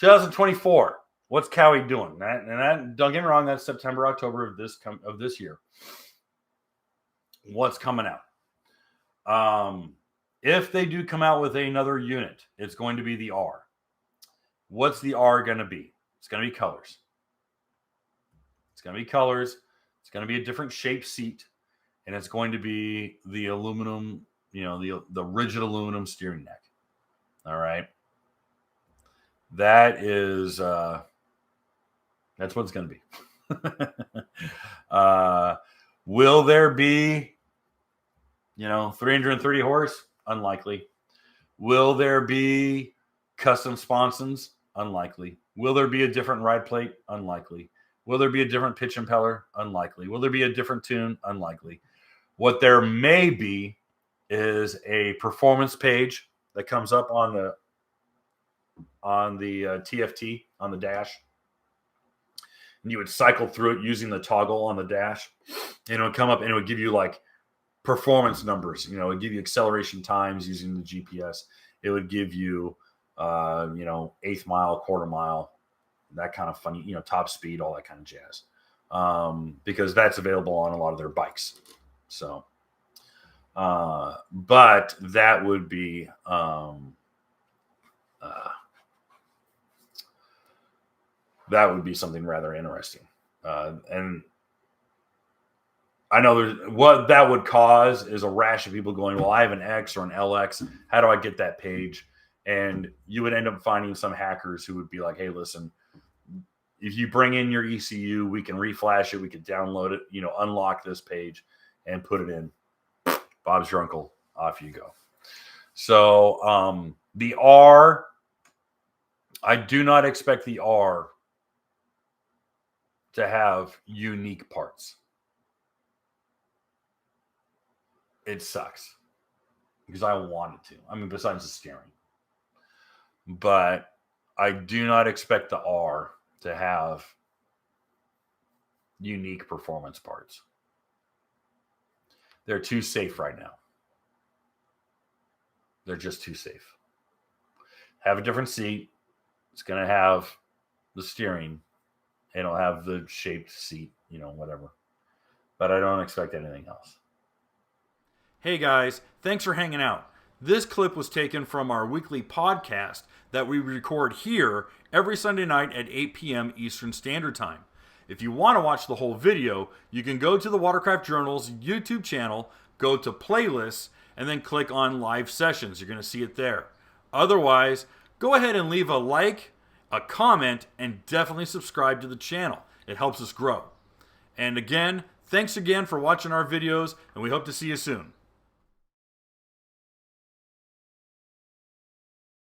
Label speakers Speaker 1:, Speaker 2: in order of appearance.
Speaker 1: 2024. What's Cowie doing? That, don't get me wrong, that's September, October of this year. What's coming out? If they do come out with another unit, it's going to be the R. What's the R going to be? It's going to be colors. It's going to be colors. It's going to be a different shaped seat, and it's going to be the aluminum, the rigid aluminum steering neck. All right. That is, that's what it's going to be. Will there be, 330 horse? Unlikely. Will there be custom sponsons? Unlikely. Will there be a different ride plate? Unlikely. Will there be a different pitch impeller? Unlikely. Will there be a different tune? Unlikely. What there may be is a performance page that comes up on the TFT on the dash, and you would cycle through it using the toggle on the dash, and it would come up and it would give you like performance numbers. It would give you acceleration times using the GPS. It would give you, eighth mile, quarter mile, that kind of funny, top speed, all that kind of jazz, because that's available on a lot of their bikes. So, but that would be, something rather interesting. And I know what that would cause is a rash of people going, well, I have an X or an LX. How do I get that page? And you would end up finding some hackers who would be like, hey, listen, if you bring in your ECU, we can reflash it. We could download it, unlock this page and put it in. Bob's your uncle. Off you go. So the R, I do not expect the R to have unique parts. It sucks because I want it to. I mean, besides the steering. But I do not expect the R to have unique performance parts. They're too safe right now. They're just too safe. Have a different seat. It's going to have the steering. It'll have the shaped seat, whatever. But I don't expect anything else. Hey guys, thanks for hanging out. This clip was taken from our weekly podcast that we record here every Sunday night at 8 p.m. Eastern Standard Time. If you want to watch the whole video, you can go to the Watercraft Journal's YouTube channel, go to playlists, and then click on live sessions. You're going to see it there. Otherwise, go ahead and leave a like, a comment, and definitely subscribe to the channel. It helps us grow. And again, thanks again for watching our videos, and we hope to see you soon.